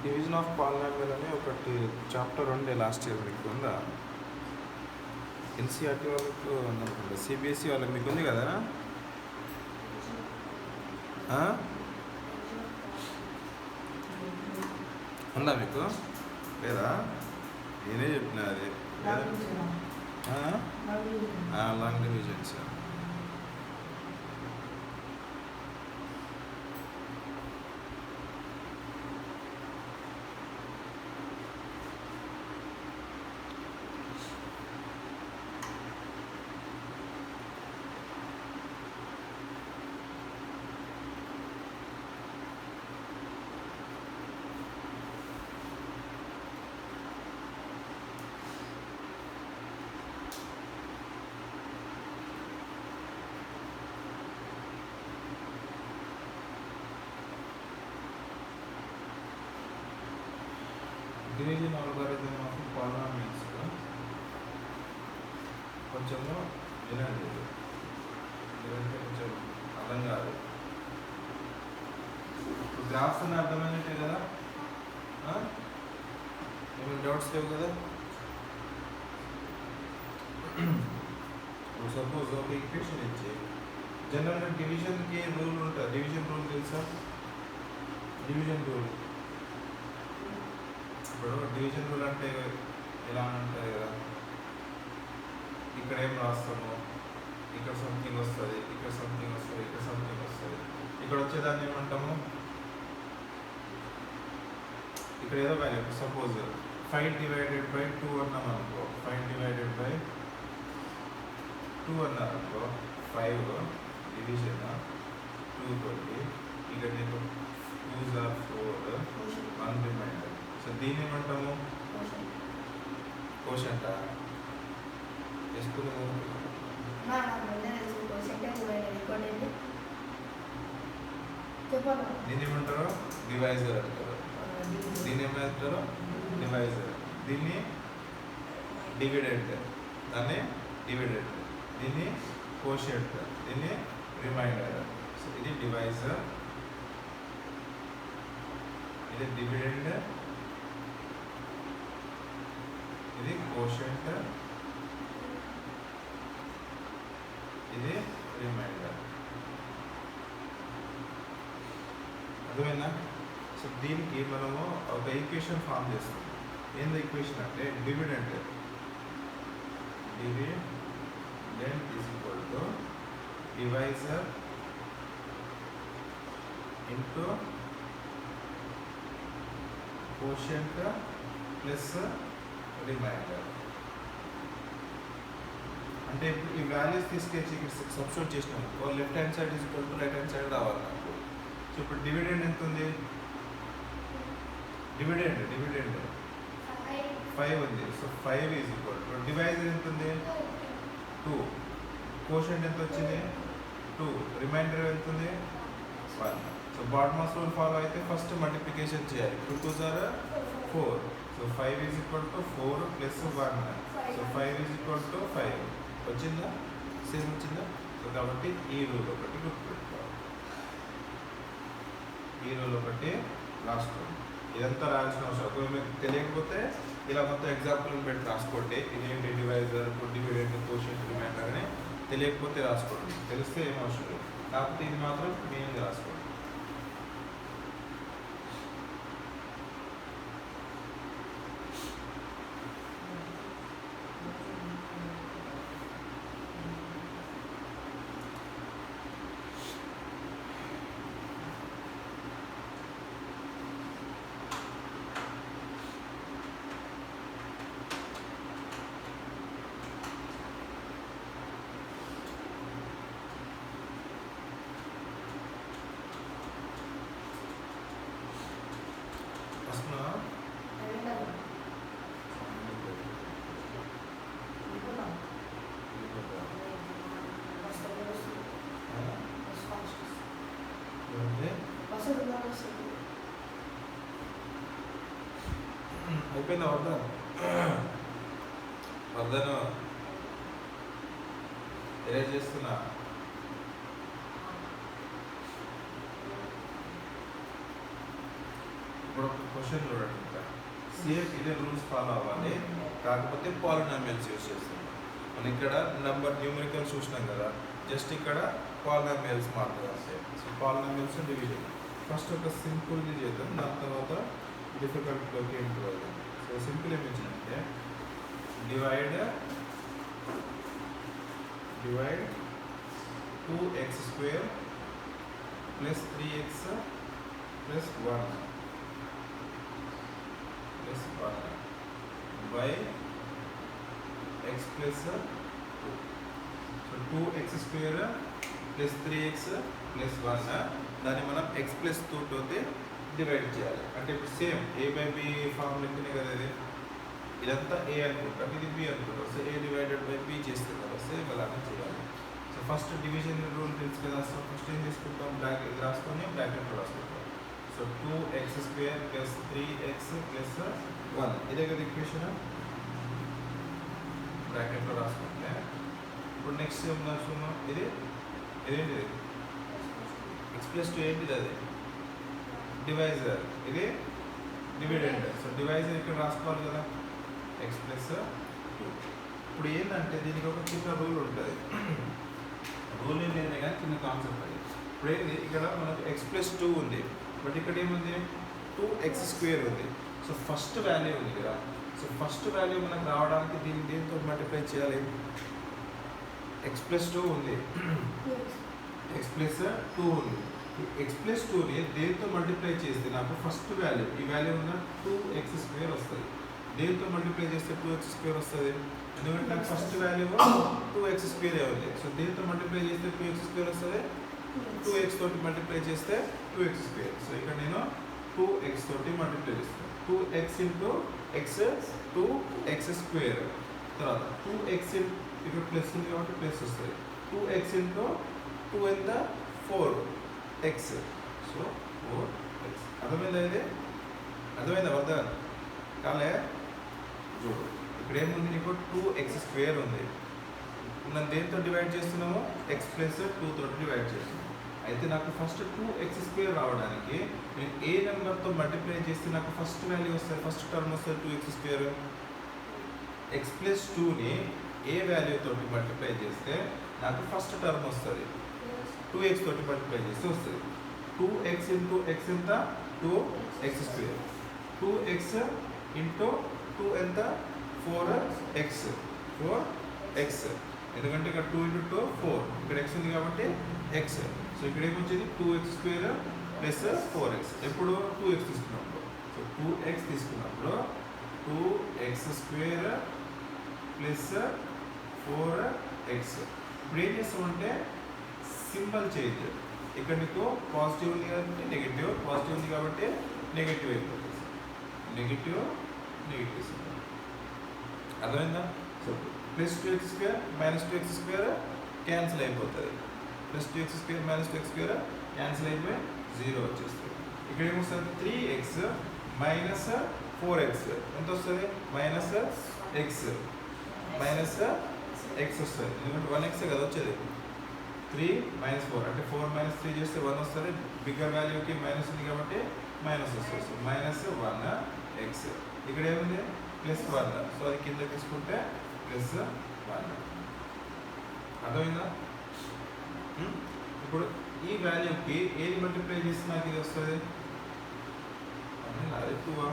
Division of polynomial అని ఒకటి chapter ఉండే లాస్ట్ ఇయర్ మీకు ఉందా? ఎన్సీఆర్టీ వాళ్ళకు ఉందనుకుంటా, సిబిఎస్ఈ వాళ్ళకి మీకు ఉంది కదా? ఉందా మీకు? లేదా? నేనే చెప్పిన అది long divisions. Division algorithm of polynomials కొంచెము వినండి, ఇదంటే కొంచెం అర్థం కాదు. ఇప్పుడు గ్రాఫ్స్ అని అర్థమైనట్టే కదా? ఏమైనా డౌట్స్ లేవు కదా? సపోజ్ ఒక ఈక్వేషన్ ఇచ్చి జనరల్గా డివిజన్కి రూల్ ఉంటుంది. డివిజన్ రూల్ తెలుసా? డివిజన్ రూల్ ఇప్పుడు డివిజన్ రూల్ అంటే ఎలా ఉంటుంది కదా, ఇక్కడ ఏం రాస్తాము, ఇక్కడ సంథింగ్ వస్తుంది, ఇక్కడ సంథింగ్ వస్తుంది, ఇక్కడ సంథింగ్ వస్తుంది, ఇక్కడ వచ్చేదాన్ని ఏమంటాము, ఇక్కడ ఏదో వాల్యూ సపోజ్ 5/2 అన్నాం అనుకో, 5/2 అన్నారనుకో, 5 డివిజన్ 2 తోటి, ఇక్కడ నీకు 2s are 4, 1 రిమైండర్. సో దీన్ని ఏమంటాము? కోషంట. వేసుకున్నాము. దీన్ని ఏమంటారు? డివైజర్ అంటారు. దీన్ని ఏమంటారు? డివైజర్. దీన్ని డివిడెంట్, దాన్ని డివిడెంట్, దీన్ని కోషంట్, దీన్ని రిమైండర్. సో ఇది డివైజర్, ఇది డివిడెంట్, ఇది కోషంట్, ఇది రిమైండర్. అర్థమైందా? సో దీనికి మనము ఒక ఈక్వేషన్ ఫామ్ చేస్తాం. ఏంది ఈక్వేషన్ అంటే dividend is equal to divisor into quotient plus remainder. అంటే ఇప్పుడు ఈ వాల్యూస్ తీసుకొచ్చి ఇక్కడ సబ్స్టిట్యూట్ చేసినాము, left hand side equal to right hand side రావాలి నాకు. సో ఇప్పుడు డివిడెండ్ ఎంత ఉంది? డివిడెండ్ 5 ఉంది. So 5 is equal to divisor ఎంత ఉంది? 2. కోషంట్ ఎంత వచ్చింది? 2. రిమైండర్ ఎంత ఉంది? 1. సో బాట్మాస్ రూల్ ఫాలో అయితే ఫస్ట్ మల్టిప్లికేషన్ చేయాలి. 2 2s are 4. So 5 is equal to 4 plus 1. So 5 is equal to 5. వచ్చిందా? సేమ్ వచ్చిందా? సో కాబట్టి ఈ రూల్ ఒకటి గుర్తుపెట్టుకోవాలి. ఈ రూల్ ఒకటి లాస్ట్. ఇదంతా రాయాల్సిన అవసరం. ఒకవేళ మీకు తెలియకపోతే ఇలా మొత్తం ఎగ్జాంపుల్ పెట్టి రాసుకోండి. ఇదేంటి డివైజర్, డివిడెంట్, కోషంట్, రిమైండర్ అని తెలియకపోతే రాసుకోండి. తెలిస్తే ఏం అవసరం లేదు. కాకపోతే ఇది మాత్రం మెయిన్గా రాసుకోండి. అయిపోయిందా వర్ధను ఎరేజ్ చేస్తున్నా. ఇప్పుడు ఒక క్వశ్చన్ చూడండి, ఇంకా సేమ్ ఇదే రూల్స్ ఫాలో అవ్వాలి, కాకపోతే పాలినామియల్స్ యూస్ చేస్తాం. మనం ఇక్కడ నెంబర్ న్యూమరికల్స్ చూసినాం కదా, జస్ట్ ఇక్కడ పాలినామియల్స్ మాత్రమే వస్తాయి. సో పాలినామియల్స్ డివిజన్ ఫస్ట్ ఒక సింపుల్ది చేద్దాం, దాని తర్వాత డిఫికల్ట్లోకి ఎంటర్ అవుతాం. సో సింపుల్ ఏమి ఇచ్చిందంటే divide 2x² plus 3x plus 1 by x plus 2. So 2x² plus 3x plus 1 దాన్ని మనం x plus 2 తోటి డివైడ్ చేయాలి. అంటే ఇప్పుడు సేమ్ a/b ఫార్మ్ లెక్కనే కదా ఇది, ఇదంతా a అనుకుంటాం, ఇది b అనుకుంటాం. So a divided by b చేస్తే కదా సేమ్ అలానే చేయాలి. సో ఫస్ట్ డివిజన్ రూల్ తెలుసు కదా, సో ఫస్ట్ ఏం చేసుకుంటాం, బ్రాకెట్ రాసుకొని బ్రాకెట్లో రాసుకుంటాం. So 2x² plus 3x plus 1 ఇదే కదా ఈక్వేషన్, బ్రాకెట్లో రాసుకుంటే ఇప్పుడు నెక్స్ట్ ఏం రాసుకున్నాం, ఇదేంటిది x plus 2 ఏంటిది, అది డివైజర్, ఇది డివిడెండ్. సో డివైజర్ ఇక్కడ రాసుకోవాలి కదా, x plus 2. ఇప్పుడు ఏంటంటే దీనికి ఒక చిన్న రూల్ ఉంటుంది, రూల్ ఏం లేదు కానీ చిన్న కాన్సెప్ట్ అది. ఇప్పుడు ఏంటి, ఇక్కడ మనకు x plus 2 ఉంది, బట్ ఇక్కడ ఏముంది 2x² ఉంది. సో ఫస్ట్ వాల్యూ ఉంది కదా, సో ఫస్ట్ వాల్యూ మనకు రావడానికి దీంతో మల్టిప్లై చేయాలి. x plus 2 ఉంది, x plus 2 ఉంది. x plus 2ని దేంతో మల్టిప్లై చేస్తే నాకు ఫస్ట్ వాల్యూ, ఈ వాల్యూ ఉన్న 2x² వస్తుంది. దేంతో మల్టిప్లై చేస్తే 2x² వస్తుంది, ఎందుకంటే నాకు ఫస్ట్ వాల్యూ 2x² ఉంది. సో దేంతో మల్టిప్లై చేస్తే 2x² వస్తుంది, 2x తోటి మల్టిప్లై చేస్తే 2x². సో ఇక్కడ నేను 2x తోటి మల్టిప్లై చేస్తాను. 2x ఇంటూ x 2x², తర్వాత 2x ఇక్కడ ప్లస్ ఉంది కాబట్టి ప్లస్ వస్తుంది. 2x ఇంటూ 2 ఎంత 4x, సో 4x. అర్థమైందా, ఇది అర్థమైందా వద్దా కాలే? చూడు ఇక్కడ ఏముంది, నీకు 2x² ఉంది, నన్ను దేంతో డివైడ్ చేస్తున్నామో x plus 2 తోటి డివైడ్ చేస్తున్నాము. అయితే నాకు ఫస్ట్ 2x² రావడానికి నేను ఏ నెంబర్తో మల్టిప్లై చేస్తే నాకు ఫస్ట్ వాల్యూ వస్తుంది, ఫస్ట్ టర్మ్ వస్తుంది 2x². x plus 2ని ఏ వాల్యూ తోటి మల్టిప్లై చేస్తే నాకు ఫస్ట్ టర్మ్ వస్తుంది, 2x తోటి మల్టిప్లై చేస్తే వస్తుంది. 2x ఇంటూ x ఎంత 2x², 2x ఇంటూ 2 ఎంత 4x, 4x. ఎందుకంటే ఇక్కడ 2 ఇంటూ 2 4, ఇక్కడ x ఉంది కాబట్టి x. సో ఇక్కడ ఏమొచ్చింది 2x² ప్లస్ 4x. ఎప్పుడు 2x తీసుకున్నప్పుడు, సో 2x తీసుకున్నప్పుడు 2x² ప్లస్ 4x. ఇప్పుడు ఏం చేస్తామంటే సింబల్ చేంజ్, ఇక్కడ నీకు పాజిటివ్ ఉంది కాబట్టి నెగిటివ్, పాజిటివ్ ఉంది కాబట్టి నెగిటివ్ అయిపోతుంది, నెగిటివ్ సింబల్. అర్థమైందా? So plus 2x² minus 2x² cancel అయిపోతుంది, plus 2x² minus 2x² cancel అయిపోయి 0 వచ్చేస్తుంది. ఇక్కడ ఏమొస్తుంది 3x మైనస్ 4x ఎంత వస్తుంది, మైనస్ x వస్తుంది, ఎందుకంటే 1x కదా వచ్చేది. 3 మైనస్ 4 అంటే 4 మైనస్ 3 చేస్తే 1 వస్తుంది, బిగ్గర్ వాల్యూకి మైనస్ ఉంది కాబట్టి మైనస్ వస్తుంది. So minus 1x. ఇక్కడ ఏముంది ప్లస్ 1, సో అది కింద తీసుకుంటే ప్లస్ 1. అర్థమైందా? ఇప్పుడు ఈ వాల్యూకి ఏది మల్టిప్లై చేస్తే నాకు ఇది వస్తుంది, అది 2.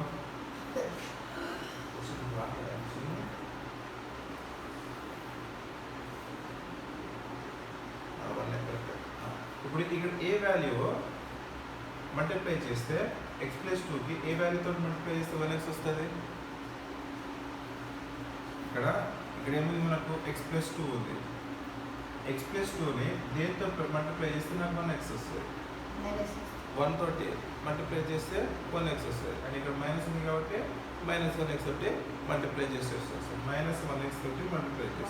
ఇప్పుడు ఇక్కడ ఏ వాల్యూ మల్టిప్లై చేస్తే x plus 2కి ఏ వాల్యూతో మల్టిప్లై చేస్తే 1x వస్తుంది. ఇక్కడ ఏముంది మనకు x plus 2 ఉంది, x plus 2ని దేంతో మల్టిప్లై చేస్తే నాకు 1x వస్తుంది, 1 తోటి మల్టిప్లై చేస్తే 1x వస్తుంది. అండ్ ఇక్కడ మైనస్ ఉంది కాబట్టి మైనస్ 1x తోటి మల్టిప్లై చేస్తే వస్తుంది. మైనస్ 1x తోటి మల్టిప్లై చేస్తాం,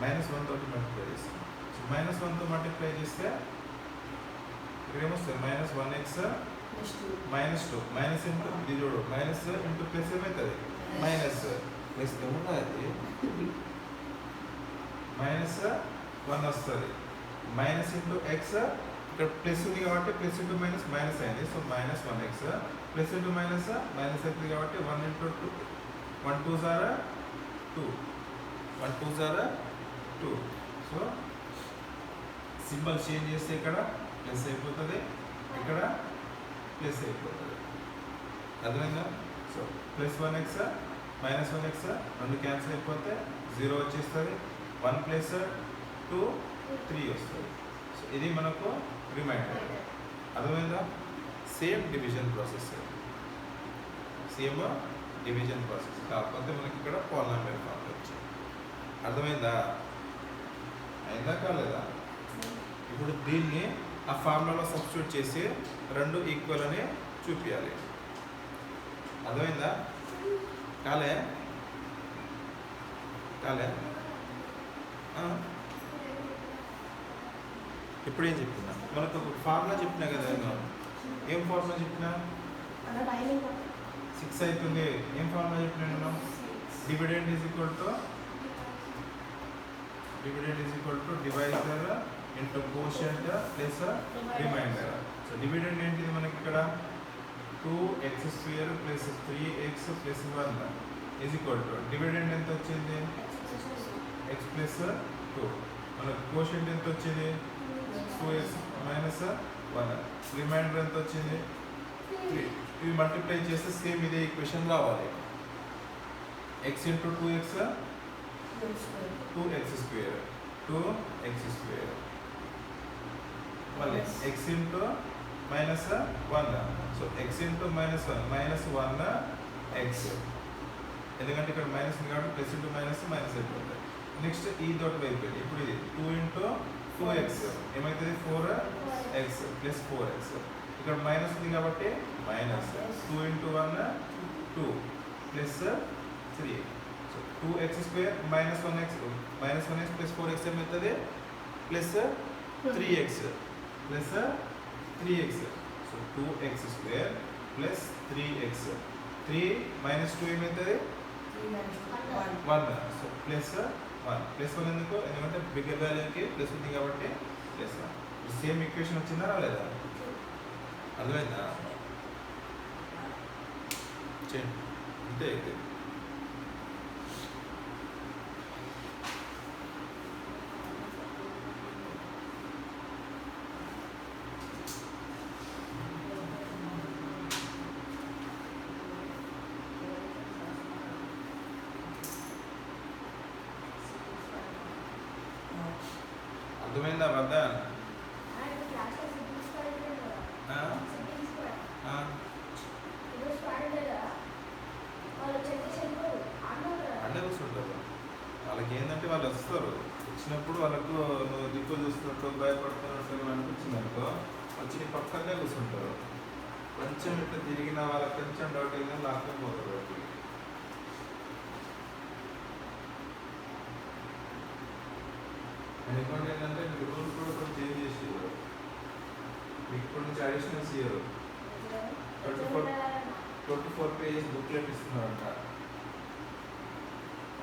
మైనస్ 1 తోటి మల్టిప్లై చేస్తాం. సో మైనస్ 1తో మల్టిప్లై చేస్తే ఇక్కడ ఏమొస్తుంది minus 1x minus 2, minus into ఇది చూడు, మైనస్ ఇంటూ ప్లస్ ఏమవుతుంది, మైనస్ ప్లస్ ఉన్నది మైనస్ 1 వస్తుంది, మైనస్ ఇంటూ x ఇక్కడ ప్లస్ ఉంది కాబట్టి ప్లస్ ఇంటూ మైనస్ మైనస్ అయింది. So minus 1x plus into minus minus అవుతుంది కాబట్టి 1 into 2 1 2 Zara 2 1 2 Zara 2. So symbol change చేస్తే ఇక్కడ ప్లస్ అయిపోతుంది, ఇక్కడ ప్లస్ అయిపోతుంది. అర్థమైందా? So plus 1x minus 1x రెండు క్యాన్సిల్ అయిపోతే 0 వచ్చేస్తుంది. 1 ప్లస్ 2 3 వస్తుంది. సో ఇది మనకు రిమైండర్. అర్థమైందా? Same division process, same division process, కాకపోతే మనకి ఇక్కడ పాలినామియల్ ఫామ్ వచ్చింది. అర్థమైందా? అయిందా కాలేదా? ఇప్పుడు దీన్ని ఆ ఫార్ములాలో సబ్స్టిట్యూట్ చేసి రెండు ఈక్వల్ అని చూపించాలి. అర్థమైందా? కాలే కాలే ఇప్పుడు ఏం చెప్పినా మనకు ఒక ఫార్ములా చెప్పినా కదా. ఏం ఫార్ములా చెప్పినా 6 అవుతుంది. ఏం ఫార్ములా చెప్పినా నేను dividend is equal to divisor into quotient plus remainder. So dividend ఏంటిది మనకి ఇక్కడ 2x² plus 3x plus 1 is equal to dividend ఎంత వచ్చింది x ప్లస్ 2. మనకు కోషంట్ ఎంత వచ్చింది 2x మైనస్ 1. రిమైండర్ ఎంత వచ్చింది 3. ఇవి మల్టిప్లై చేస్తే సేమ్ ఇదే ఈక్వేషన్ రావాలి. x ఇంటూ 2x 2x² మళ్ళీ x into minus 1. So x into minus 1 minus 1x, ఎందుకంటే ఇక్కడ మైనస్ ఉంది కాబట్టి ప్లస్ ఇంటూ మైనస్ మైనస్ అయిపోతుంది. నెక్స్ట్ ఈ తోటి అయిపోయింది. ఇప్పుడు ఇది 2 ఇంటూ 2x ఏమవుతుంది 4x ప్లస్ 4x. ఇక్కడ మైనస్ ఉంది కాబట్టి minus 2 into 1 2 plus 3. So 2x² minus 1x plus 4x ఏమవుతుంది plus 3x plus 3x. So 2x² plus 3x 3 minus 2 ఏమవుతుంది 1. సో ప్లస్ 1 ప్లస్ 1 ఎందుకంటే బిగ్గర్ వాల్యూకి ప్లస్ ఉంది కాబట్టి ప్లస్ 1. సేమ్ ఈక్వేషన్ వచ్చిందా రాలేదా? అర్థమైందా? చేయండి అంతే అయితే. అర్థమైందా వద్దా? అన్నీ కూర్చుంటారు. వాళ్ళకి ఏంటంటే వాళ్ళు వస్తారు, వచ్చినప్పుడు వాళ్ళకు నువ్వు దిక్కులు చూస్తున్నట్టు భయపడుతున్నట్టు అనిపించింది అనుకో, వచ్చి నీ పక్కనే కూర్చుంటారు. కొంచెం ఇట్లా తిరిగిన వాళ్ళకి కొంచెం డౌట్ అయిందని లాక్కొని పోతారు. వాటికి ఇంకోటి ఏంటంటే మీకు రూల్స్ కూడా కొంచెం చేంజ్ చేసి మీకు ఇప్పటి నుంచి అడిషనల్స్ ఇయర్ 24 పేజెస్ బుక్లెట్ ఇస్తున్నారంట.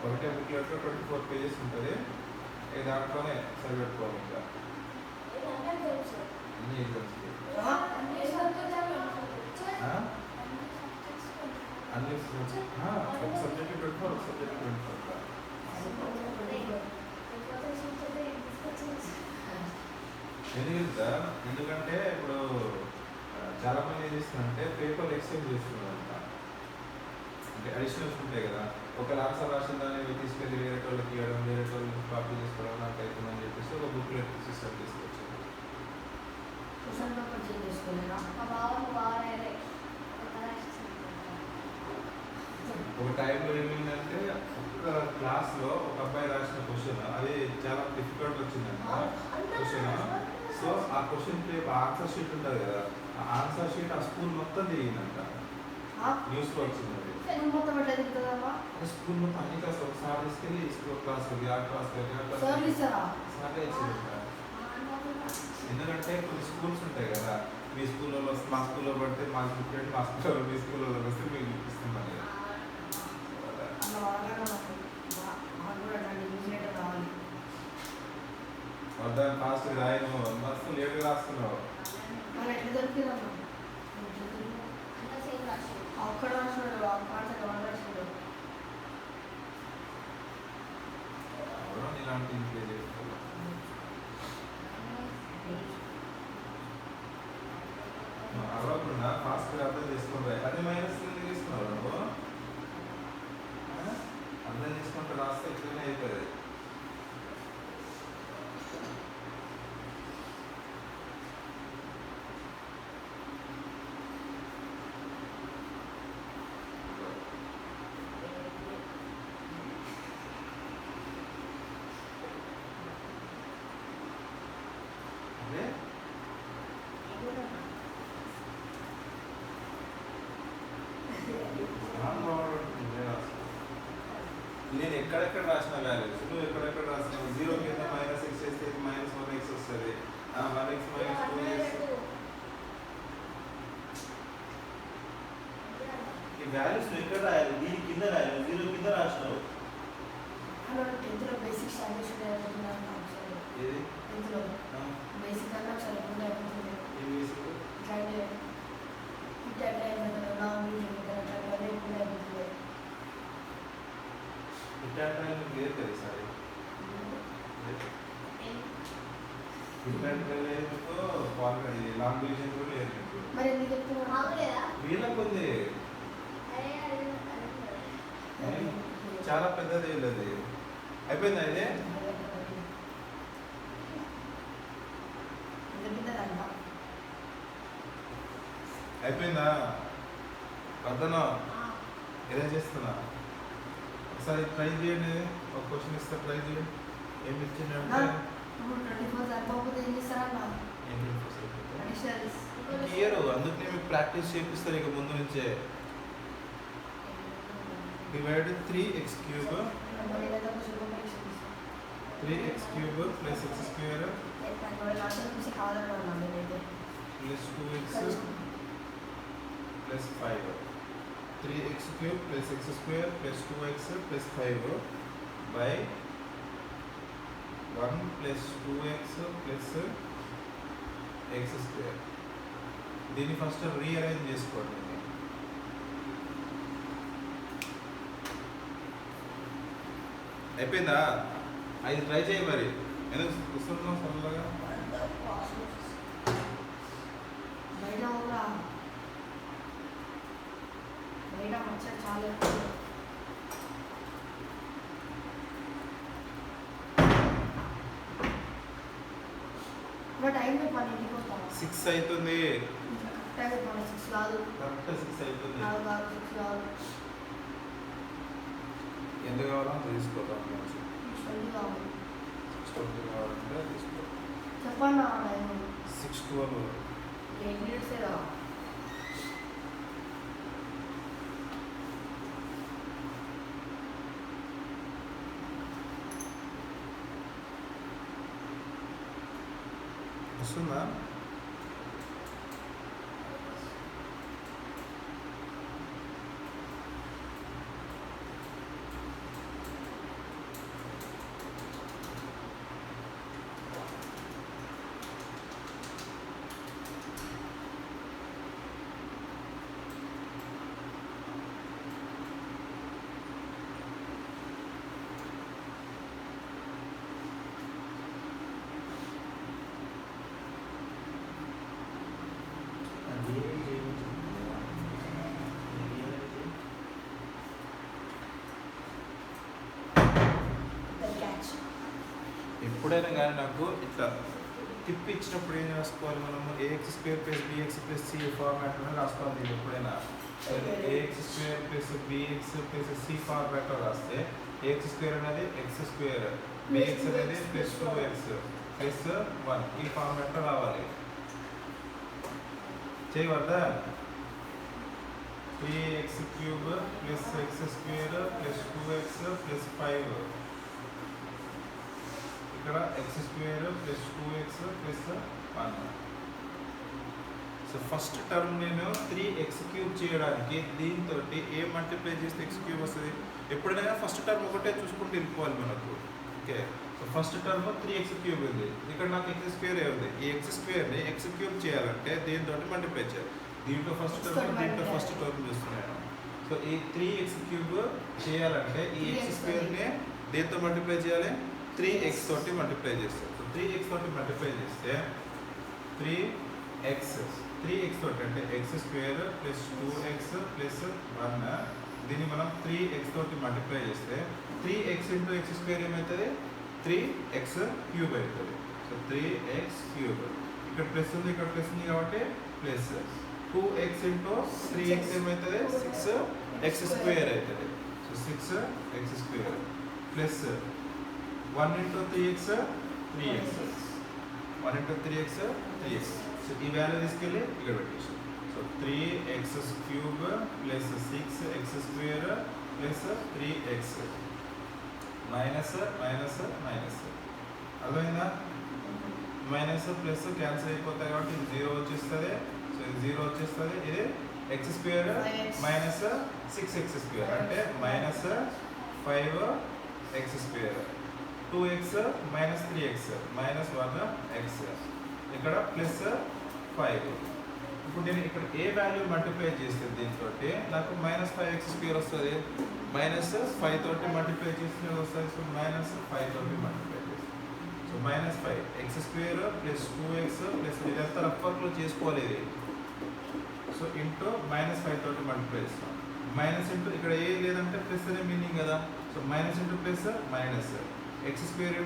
ఒకటే బుక్లెట్లో 24 పేజెస్ ఉంటుంది. దాంట్లోనే సరిపెట్టుకోవాలి. ఇంకా అన్ని ఎగ్జామ్స్కి అన్ని ఒక సబ్జెక్ట్ 24 ఒక సబ్జెక్ట్ 24. ఎందుకంటే ఇప్పుడు చాలా మంది ఏం చేస్తున్నారంటే పేపర్ ఎక్స్చేంజ్ చేస్తున్నారంట. అంటే అడిషనల్స్ ఉంటాయి కదా, ఒక ఆన్సర్ రాసిన దాన్ని తీసుకెళ్ళి వేరే వాళ్ళకి ఇవ్వడం, వేరే వాళ్ళకి కాపీ చేసుకోవడం నాకు అవుతుందని చెప్పేసి ఒక బుక్లెట్ సిస్టమ్ తీసుకొచ్చారు. ఒక టైంలో ఏమైందంటే ఒక క్లాస్లో ఒక అబ్బాయి రాసిన క్వశ్చన్ అది చాలా డిఫికల్ట్ వచ్చిందంట క్వశ్చన్. సో ఆ క్వశ్చన్ ఆన్సర్ షీట్ ఉంటుంది కదా, ఆ ఆన్సర్ షీట్ ఆ స్కూల్ మొత్తం తిరిగిందంట. న్యూస్లో వచ్చింది. స్కూల్ మొత్తం అన్ని క్లాస్ ఒకసారి తీసుకెళ్ళి స్కూల్ క్లాస్ ఆ క్లాస్ సార్లే ఇచ్చిందంట. ఎందుకంటే కొన్ని స్కూల్స్ ఉంటాయి కదా, మీ స్కూల్లో మా స్కూల్లో పడితే మా స్కూల్ మా స్కూల్లో మీ స్కూల్లో వస్తే మీకు చూపిస్తున్నాను కదా. దాన్ని ఫాస్ట్ రాయను మస్తు లేట్గా రాస్తున్నావు. మరి ఎట్లా దొరికిందమ్మా అక్కడ రాసినాడు రాసినాడు ఇలాంటి ఇంట్లో చేసుకోవాలి. అవ్వకుండా ఫాస్ట్గా అర్థం చేసుకోవాలి. అదే మైనస్ ఎందుకు తీసుకున్నావు నువ్వు? అర్థం చేసుకుంటే రాస్తే ఇట్లనే అవుతుంది. నేను ఎక్కడెక్కడ రాసిన వాల్యూస్ నువ్వు ఎక్కడెక్కడ రాసినావు? 0 కింద -x చేస్తే -1x వస్తుంది. 1x - 2x ఈ వాల్యూస్ నువ్వు ఎక్కడ రాయాలి? దీని కింద రాయాలి. 0 కింద రాసినావు. బేసిక్ స్టాండర్డ్ ఏది బేసిక్ అన్నా చదువుకుంటే ఏం బేసిక్? ఇట్లాంటి లేదు కదా సార్. ఇట్లాంటి లాంగ్ డివిజన్ కూడా లేదు మీకు. మరి ఎందుకు చెప్తున్నావు? వీళ్ళకు ఉంది చాలా పెద్దది వీళ్ళది. అయిపోయిందా ఇది? అయిపోయిందా? వద్దనా ఎలా చేస్తున్నా? ఒకసారి ట్రై చేయండి. ఒక క్వశ్చన్ ఇస్తా, ట్రై చేయండి. ఏమి ఇచ్చిందంటే ఇయర్ అందుకనే మీకు ప్రాక్టీస్ చేపిస్తారు ఇక ముందు నుంచే. Divide 3x cube plus x square plus 2x plus 5. 3x cube plus x square plus 2x plus 5 by 1 plus 2x plus x square. దీన్ని ఫస్ట్ రీఅరేంజ్ చేసుకోండి. అయిపోయిందా? అది ట్రై చేయి మరి. ఎందుకు కూర్చున్నావు సరళగా? చాలా టైం చెప్పాలి. ఇంటికి వస్తాను 6 అవుతుంది. కరెక్ట్ 6 కాదు. కరెక్ట్ 6 అవుతుంది. కాదు 6 కాదు. ఎంత కావాలో తీసుకోవడం. 20 కావాలి. 6 కావాలంటే తీసుకో. చెప్పండి. 6:12 8 minutes కదా. వస్తుందా? ఎప్పుడైనా కానీ నాకు ఇట్లా టిప్ ఇచ్చినప్పుడు ఏం రాసుకోవాలి మనము? ax² + bx + c ఫార్మాట్లో రాసుకోవాలి. నేను ఎప్పుడైనా ax² + bx + c ఫార్మాట్లో రాస్తే ax² అనేది x², bx అనేది +2x + 1 ఈ ఫార్మాట్లో రావాలి. చేయవద్దా? 3x³ + x² + 2x + 5 ఇక్కడ x² + 2x + 1. So first term నేను 3x³ చేయడానికి దీంతో ఏ మల్టిప్లై చేస్తే x³ వస్తుంది? ఎప్పుడైనా ఫస్ట్ టర్మ్ ఒకటే చూసుకుంటూ వెళ్ళిపోవాలి మనకు. Okay, so so first term 3x cube ఉంది, ఇక్కడ నాకు x స్క్వేర్ ఉంది. ఈ x స్క్వేర్ని x క్యూబ్ చేయాలంటే దీంతో మల్టిప్లై చేయాలి. దీంట్లో ఫస్ట్ టర్మ్, దీంట్లో ఫస్ట్ టర్మ్ చూస్తున్నాను. సో ఈ 3x క్యూబ్ చేయాలంటే ఈ x స్క్వేర్ని దేంతో మల్టిప్లై చేయాలి? 3x తోటి మల్టిప్లై చేస్తే, సో 3x తోటి మల్టిప్లై చేస్తే 3x తోటి అంటే x square plus 2x plus 1, దీన్ని మనం 3x తోటి మల్టిప్లై చేస్తే 3x ఇంటూ x స్క్వేర్ ఏమవుతుంది? 3x క్యూబ్ అవుతుంది. సో 3x క్యూబ్, ఇక్కడ ప్లస్ ఉంది, ఇక్కడ ప్లస్ ఉంది కాబట్టి ప్లస్ 2x ఇంటూ 3x ఏమవుతుంది? 6x స్క్వేర్ అవుతుంది. So 6x square plus 1 into 3x 3x, 1 into 3x 3x. So ఈ వాల్యూ తీసుకెళ్ళి ఇక్కడ పెట్టేసి, so 3x cube plus 6x square plus 3x minus minus minus. అర్థమైందా? మైనస్ ప్లస్ క్యాన్సిల్ అయిపోతాయి కాబట్టి ఇది 0 వచ్చేస్తుంది. సో ఇది 0 వచ్చేస్తుంది. ఇది x square minus 6x square అంటే minus 5x square, 2x minus 3x minus 1x, ఇక్కడ ప్లస్ 5. ఇప్పుడు నేను ఇక్కడ ఏ వాల్యూ మల్టిప్లై చేస్తే దీంతో నాకు మైనస్ 5x స్క్వేర్ వస్తుంది. మైనస్ 5 తోటి మల్టిప్లై చేస్తే వస్తుంది. సో మైనస్ 5 తోటి మల్టిప్లై చేస్తే, so minus 5x square plus 2x plus ఇదంతా రఫ్వర్క్లో చేసుకోవాలి ఇది. సో ఇంటూ మైనస్ 5 తోటి మల్టిప్లై చేస్తాం. మైనస్ ఇంటూ ఇక్కడ ఏ లేదంటే ప్లస్ అనే మీనింగ్ కదా. So minus into plus minus, x square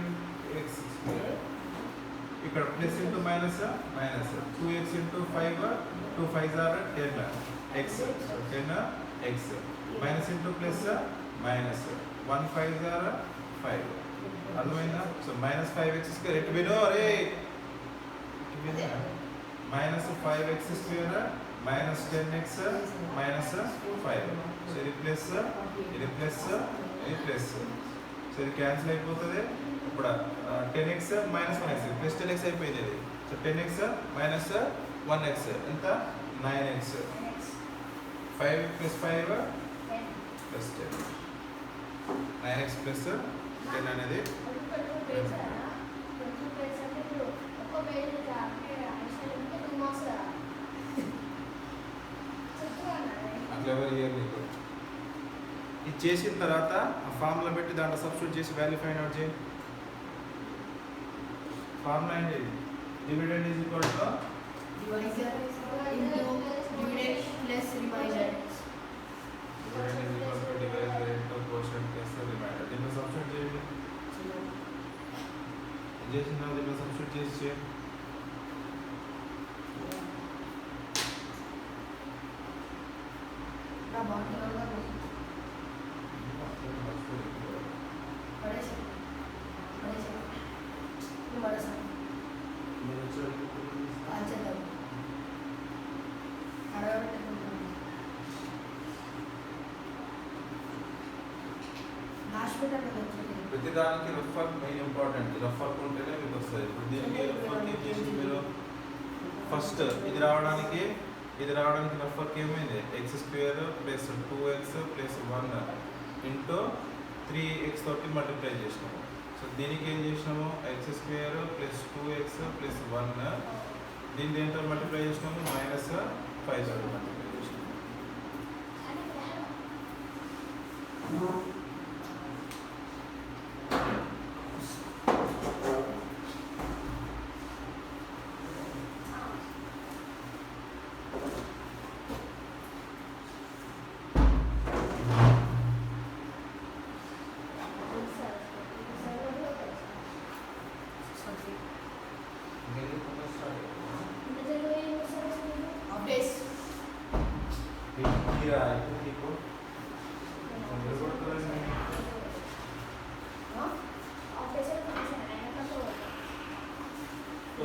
x square, ఇక్కడ plus into minus minus, 2x into 5 2 5 or 10x, so 10x minus into plus minus 1 5 or 5. అర్థమైందా? So minus 5x square ఎటు వినో రే minus 5x square minus 10x minus 5. So ఇది plus, ఇది plus, ఇది plus. So ఇది cancel అయిపోతుంది. ఇప్పుడు 10x minus 1x plus 10x అయిపోయింది ఇది. సో 10x మైనస్ 1x ఎంత? 9x. 5 plus 5 plus 10, 9x plus 10 అనేది అట్లా ఎవరు ఇయర్ నీకు. ఇది చేసిన తర్వాత ఆ ఫార్ములా పెట్టి దాంట్లో సబ్స్టిట్యూట్ చేసి వాల్యూ ఫైండ్ అవుట్ చేయి. ఫార్ములా ఏంటి? Dividend is equal to divisor into dividend plus remainder. Dividend is equal to divider into quotient plus remainder. దీంట్లో సబ్స్టిట్యూట్ చేయండి. ఏం చేసినా దీంట్లో సబ్స్టిట్యూట్ చేసి చేయండి. నా బాగుంటుందా? పడేసి పడేసి నువ్వు పడేసా కాల్చేద్దాం అడగబెట్టుకుంటాను. హాస్పిటల్ ప్రతి దానికి rough work main important. Rough work ఉంటేనే మీకు వస్తుంది. ఇప్పుడు దీనికి రఫ్ వర్క్ ఏం చేసి మీరు ఫస్ట్ ఇది రావడానికి రఫ్ వర్క్ ఏమైంది? x square plus 2x plus 1 into 3x తోటి మల్టిప్లై చేసినాము. సో దీనికి ఏం చేసినాము? x square plus 2x plus 1, దీన్ని దేంతో మల్టిప్లై చేసినాము? మైనస్ 5 తోటి మల్టిప్లై చేసినాము. అప్డేట్స్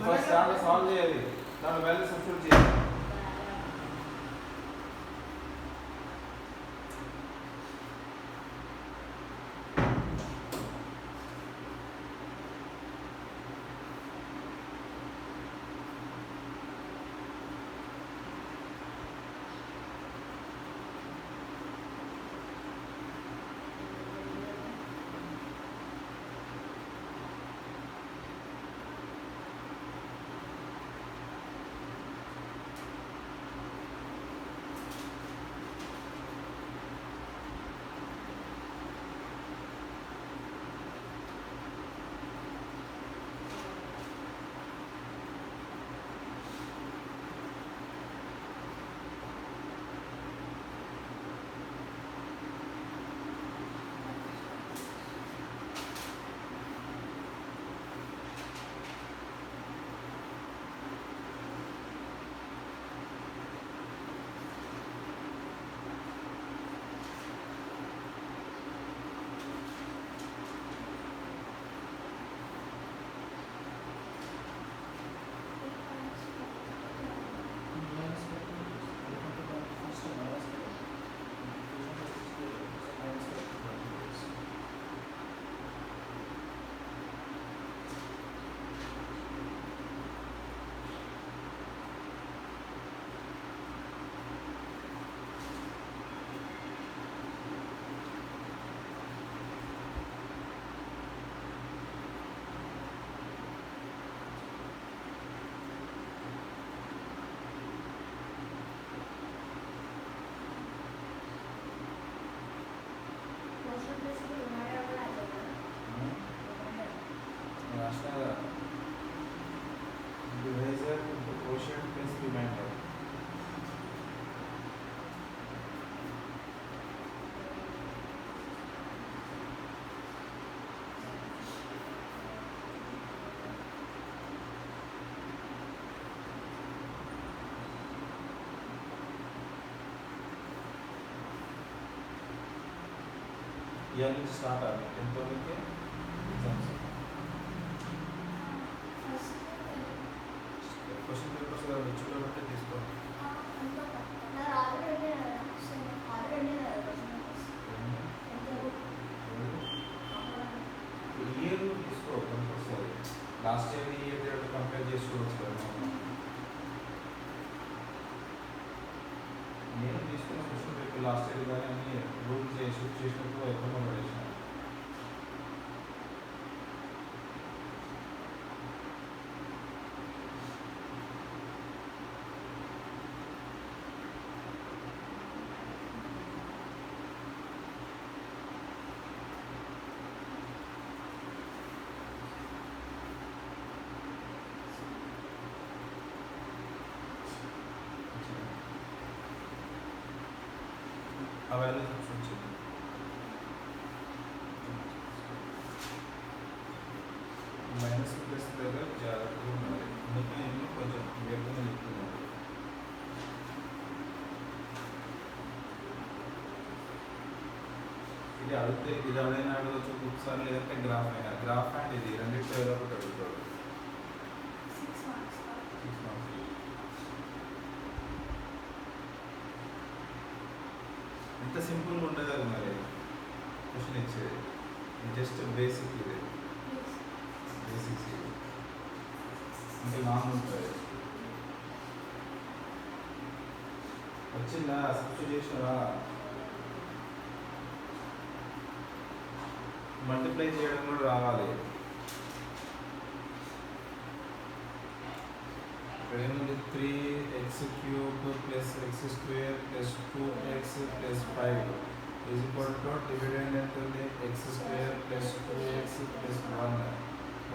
ఫస్ట్ దాంట్లో సాల్వ్ చేయాలి. దాంట్లో వాల్యూ సబ్స్టిట్యూట్ చేయాలి. ఇయర్ నుంచి స్టార్ట్ అవ్వాలి 10th వాళ్ళకి ఎగ్జామ్స్. క్వశ్చన్ పేపర్స్ చూడబట్టే తీసుకోండి. ఇయర్ తీసుకో కంపల్సరీ. లాస్ట్ ఇయర్ ఈ ఇయర్ కంపేర్ చేసుకోవచ్చు కదా. నేను తీసుకున్న క్వశ్చన్ పేపర్ లాస్ట్ ఇయర్ కానీ అన్ని రూల్స్ షిఫ్ట్ చేసినప్పుడు ఎక్కడో పడేసాను. ఆ వాల్యూస్ వచ్చింది. మైనస్ ప్లస్ దగ్గర జాగ్రత్తగా ఉండాలి. అందుకే నేను కొంచెం వేగంగా చెప్తున్నాను. ఇది అడిగితే ఇది ఎవరైనా అడగచ్చు ఒకసారి, లేదంటే గ్రాఫ్ అయినా. గ్రాఫ్ అండ్ ఇది రెండింటిలో ఏదో ఒకటి అడుగుతాడు. 6 marks. ఇంత సింపుల్గా ఉండదు అది మరి క్వశ్చన్ ఇచ్చేది. జస్ట్ బేసిక్ ఇది, బేసిక్స్ ఇది అంటే లాంగ్ ఉంటుంది. వచ్చిందా సబ్స్టిట్యూట్ చేసినవా? మల్టిప్లై చేయడం కూడా రావాలి. ఇక్కడ ఏముంది 3x³ plus x² plus 2x plus 5 is equal to dividend ఎంత ఉంది x² plus 2x plus 1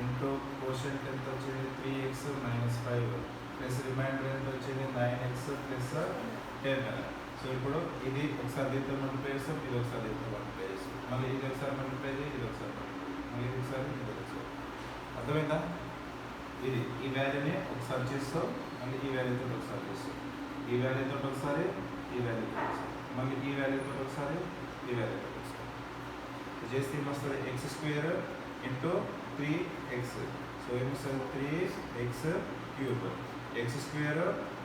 into quotient ఎంత వచ్చింది 3x మైనస్ 5 ప్లస్ రిమైండర్ ఎంత వచ్చింది 9x ప్లస్ 10. సో ఇప్పుడు ఇది ఒకసారి దీంతో మల్టిప్లై చేస్తాం, ఇది ఒకసారి దీంతో మల్టిప్లై చేస్తాం, మళ్ళీ ఇది ఒకసారి మల్టిప్లై చేసి ఇది ఒకసారి మళ్ళీ ఇది ఒకసారి ఇది ఒకసారి. అర్థమైందా? ఇది ఈ వాల్యూని ఒకసారి చేస్తాం, మళ్ళీ ఈ వాల్యూతో ఒకసారి చేస్తాం, ఈ వాల్యూతో ఒకసారి, ఈ వాల్యూతో ఒకసారి, మళ్ళీ ఈ వాల్యూతో ఒకసారి, ఈ వాల్యూతో ఒకసారి చేస్తే ఏమొస్తుంది x² ఇంటూ 3x. సో ఏమొస్తుంది 3x³ x²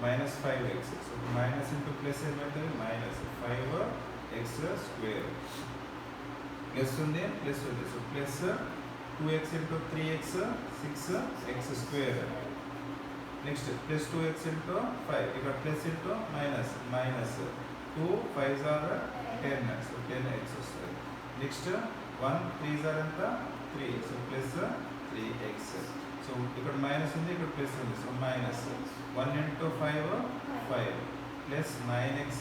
minus 5x. So minus into plus ఏమవుతుంది మైనస్ 5x². ప్లస్ ఉంది ప్లస్ ఉంది. So plus 2x into 3x 6x². Next plus 2x into 5. ఇక్కడ plus into minus minus 2 5s are 10. So 10x వస్తుంది. Next 1 3s are ఎంత 3. So plus 3x. So ఇక్కడ minus ఉంది, ఇక్కడ plus ఉంది. So minus 1 into 5 5 plus 9x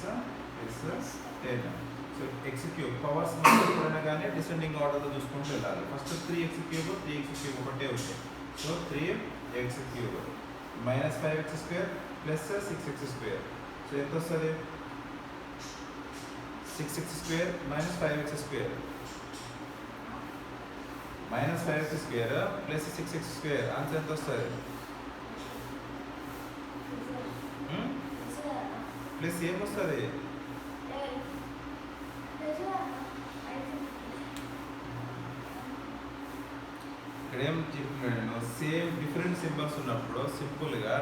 plus 10. So x³ powers ఎప్పుడైనా కానీ descending ఆర్డర్లో చూసుకుంటూ వెళ్ళాలి. ఫస్ట్ 3x³ 3x³ ఒకటే వచ్చాయి. So 3x³ minus 5x² plus 6x². So ఎంత వస్తుంది 6x² minus 5x² minus 5x² plus 6x². Answer ఎంత వస్తుంది? ప్లస్ ఏమొస్తుంది? ఇక్కడ ఏం చెప్పినాడు, సేమ్ డిఫరెంట్ సింబల్స్ ఉన్నప్పుడు సింపుల్గా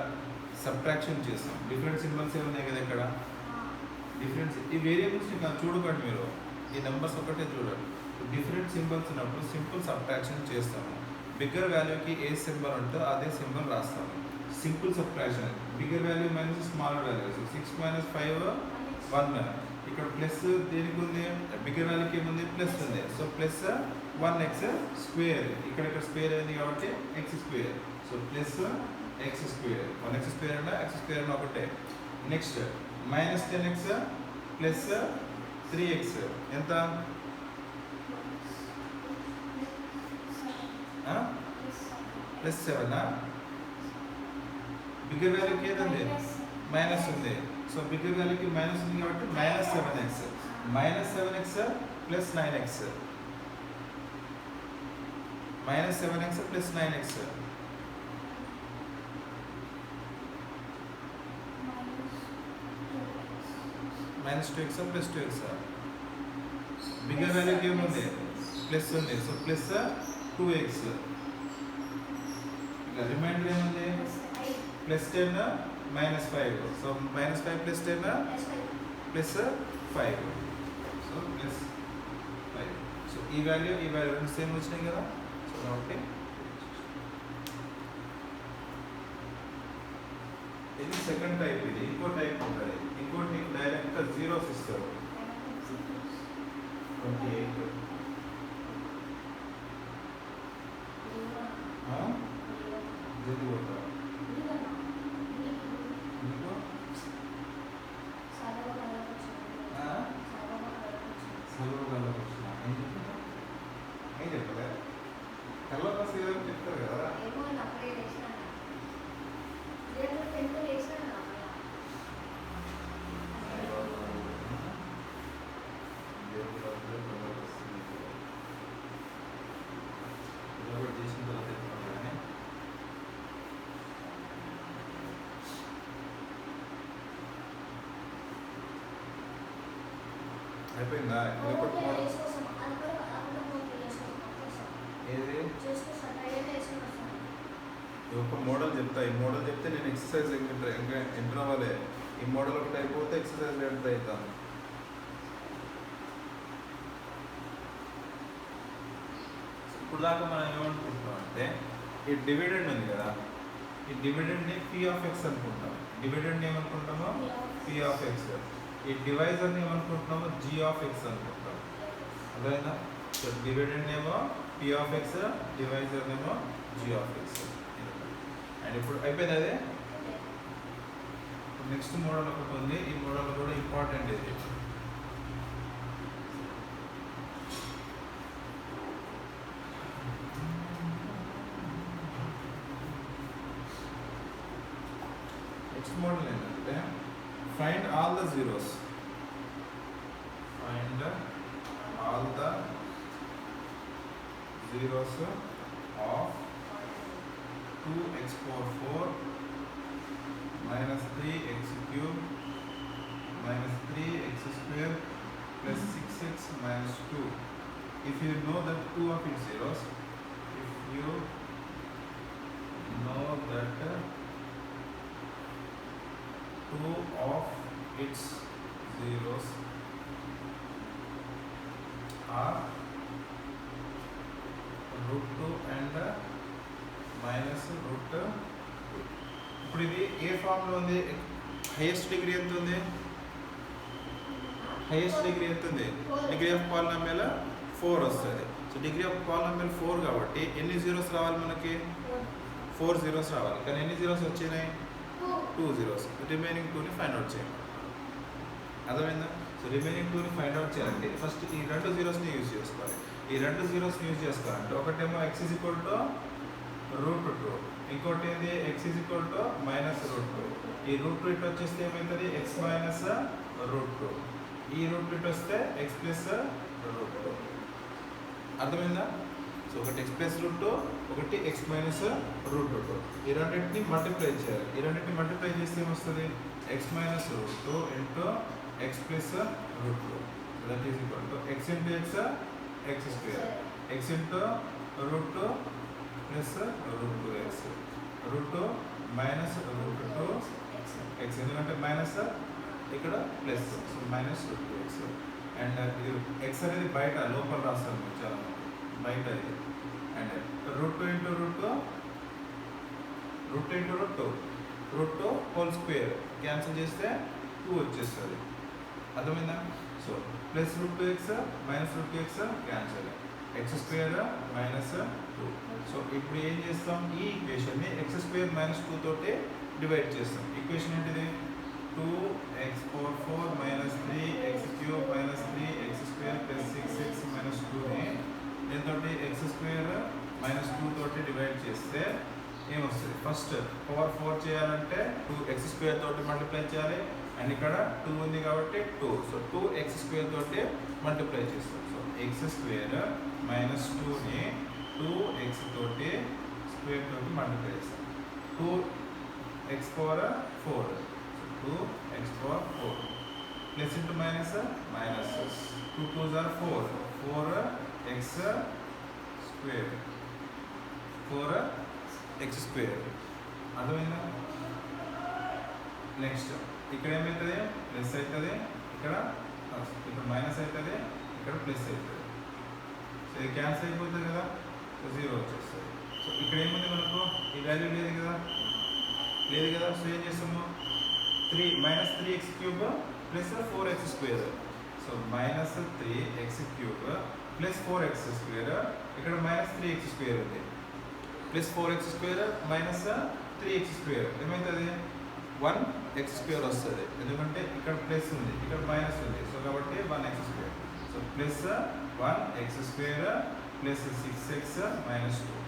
సబ్ట్రాక్షన్ చేస్తాం. డిఫరెంట్ సింబల్స్ ఏమున్నాయి కదా ఇక్కడ, డిఫరెంట్ ఈ వేరియబుల్స్ చూడకండి మీరు, ఈ నెంబర్స్ ఒకటే చూడండి. డిఫరెంట్ సింబల్స్ ఉన్నప్పుడు సింపుల్ సబ్ట్రాక్షన్ చేస్తాము. బిగ్గర్ వాల్యూకి ఏ సింబల్ ఉంటే అదే సింబల్ రాస్తాము. Simple subtraction bigger value minus smaller value. 6 minus 5 1. ఇక్కడ ప్లస్ దేనికి ఉంది? బిగ్గర్ వాల్యూకి ఏముంది? ప్లస్ ఉంది. So plus 1x². ఇక్కడ స్క్వేర్ అయింది కాబట్టి x². So plus x². 1x² అంటే x² అంటే ఒకటే. Next minus 10x plus 3x ఎంత? ప్లస్ 7. బిగ్గర్ వాల్యూకి ఏదండి? మైనస్ ఉంది. సో బిగ్గర్ వాల్యూకి మైనస్ ఉంది కాబట్టి minus 7x. Minus 7x plus 9x. Minus 7x plus 9x. Minus 2x plus 2x. Bigger వాల్యూకి ఏముంది ప్లస్ ఉంది, సో ప్లస్ 2x. ఇంకా రిమైండర్ ఏముంది plus 10 minus 5, so minus 5 plus 10 plus 5, so plus 5. So ఈ value రెండు same వచ్చినాయి కదా. So కాబట్టి ఇది సెకండ్ టైప్. ఇది ఇంకో టైప్ ఉంటుంది. ఇంకోటి నీకు డైరెక్ట్గా జీరోస్ ఇస్తారు. 28 జల్దీ పోతా నీకు సెలవు కళ్ళకి వచ్చిన ఏం చెప్పలే కళ్ళకి వస్తే చెప్తారు కదా. చేసిన తర్వాత కానీ అయిపోయిందా? ఏది ఒక మోడల్ చెప్తా. ఈ మోడల్ చెప్తే నేను ఎక్సర్సైజ్ ఎంటర్ అవ్వాలి. ఈ మోడల్ ఒకటి అయిపోతే ఎక్సర్సైజ్ ఎంటర్ అవుతాను. ఇప్పుడు దాకా మనం ఏమనుకుంటున్నాం అంటే ఈ డివిడెండ్ ఉంది కదా, ఈ డివిడెండ్ని P(x) అనుకుంటాం. డివిడెండ్ ఏమనుకుంటామో P(x). ఈ డివైజర్ని ఏమనుకుంటున్నామో G(x) అనుకుంటాం. అదేనా? సో డివిడెండ్ ఏమో P(x), డివైజర్ ఏమో G(x). అండ్ ఇప్పుడు అయిపోయింది అదే. నెక్స్ట్ మోడల్ ఒకటి ఉంది. ఈ మోడల్ కూడా ఇంపార్టెంట్. ఇది నెక్స్ట్ మోడల్ ఏంటంటే find all the zeros. Find all the zeros of 2x⁴ minus 3x³ minus 3x² plus 6x minus 2. If you know that 2 of its zeros, if you know that 2 of its zeros are √2 and minus √2. ఇప్పుడు ఇది ఏ ఫామ్లో ఉంది? Highest degree ఎంత ఉంది? Highest degree ఎంత ఉంది? Degree of polynomial 4 వస్తుంది. So degree of polynomial 4 కాబట్టి ఎన్ని జీరోస్ రావాలి మనకి? 4 జీరోస్ రావాలి. కానీ ఎన్ని జీరోస్ వచ్చినాయి? 2 జీరోస్. రిమైనింగ్ 2ని ఫైండ్ అవుట్ చేయాలి. అర్థమైందా? సో రిమైనింగ్ 2ని ఫైండ్ అవుట్ చేయాలంటే ఫస్ట్ ఈ 2 జీరోస్ని యూజ్ చేసుకోవాలి. ఈ 2 జీరోస్ని యూజ్ చేసుకోవాలంటే ఒకటేమో x √2, ఇంకోటి ఏంది x -√2. ఈ √2 ఇటు వచ్చేస్తే ఏమవుతుంది? x -√2. ఈ √2 ఇటు వస్తే x +√2. అర్థమైందా? సో ఒకటి x +√2, ఒకటి x -√2. ఈ రెండింటిని మల్టిప్లై చేయాలి. ఈ రెండింటిని మల్టిప్లై చేస్తే ఏమొస్తుంది? x -√2 into x +√2. That is equal to x into x x², x into √2 plus √2x, √2 minus √2 x, ఎందుకంటే మైనస్ ఇక్కడ plus, so minus √2x. And ఇది x అనేది బయట, లోపల రాస్తాను మీరు చాలా బయట ఇది. And √2 into √2 whole square cancel చేస్తే 2 వచ్చేస్తుంది. అర్థమైందా? So plus √2x minus √2x cancel, x² minus 2. So ఇప్పుడు ఏం చేస్తాం? ఈ ఈక్వేషన్ని x² మైనస్ 2 తోటి డివైడ్ చేస్తాం. ఈక్వేషన్ ఏంటిది? 2x⁴ minus 3x³ minus 3x² plus 6x minus 2ని దీంతో x² మైనస్ 2 తోటి డివైడ్ చేస్తే ఏమొస్తుంది? ఫస్ట్ పవర్ 4 చేయాలంటే 2x² తోటి మల్టిప్లై చేయాలి. అండ్ ఇక్కడ 2 ఉంది కాబట్టి 2, సో 2x² తోటి మల్టిప్లై చేస్తాం. సో x² మైనస్ 2ని 2x తోటి స్క్వేర్ తోటి మల్టిప్లై చేస్తాం. 2x⁴ 2x⁴ plus into minus minus 2 2 4 4x square 4x square అర్థమైందా? నెక్స్ట్ ఇక్కడ ఏమవుతుంది? ప్లస్ అవుతుంది, ఇక్కడ మైనస్ అవుతుంది, ఇక్కడ ప్లస్ అవుతుంది. సో ఇది క్యాన్సిల్ అయిపోతుంది కదా, సో 0 వచ్చేస్తుంది. సో ఇక్కడ ఏముంది మనకు? ఈ వాల్యూ లేదు కదా, సో ఏం చేస్తాము? Minus 3x cube plus 4x square. So minus 3x cube plus 4x square, ఇక్కడ మైనస్ 3x స్క్వేర్ ఉంది, plus 4x square minus 3x square ఏమవుతుంది? 1x స్క్వేర్ వస్తుంది. ఎందుకంటే ఇక్కడ ప్లస్ ఉంది, ఇక్కడ మైనస్ ఉంది, సో కాబట్టి 1x square. So plus 1x square plus 6x minus 2.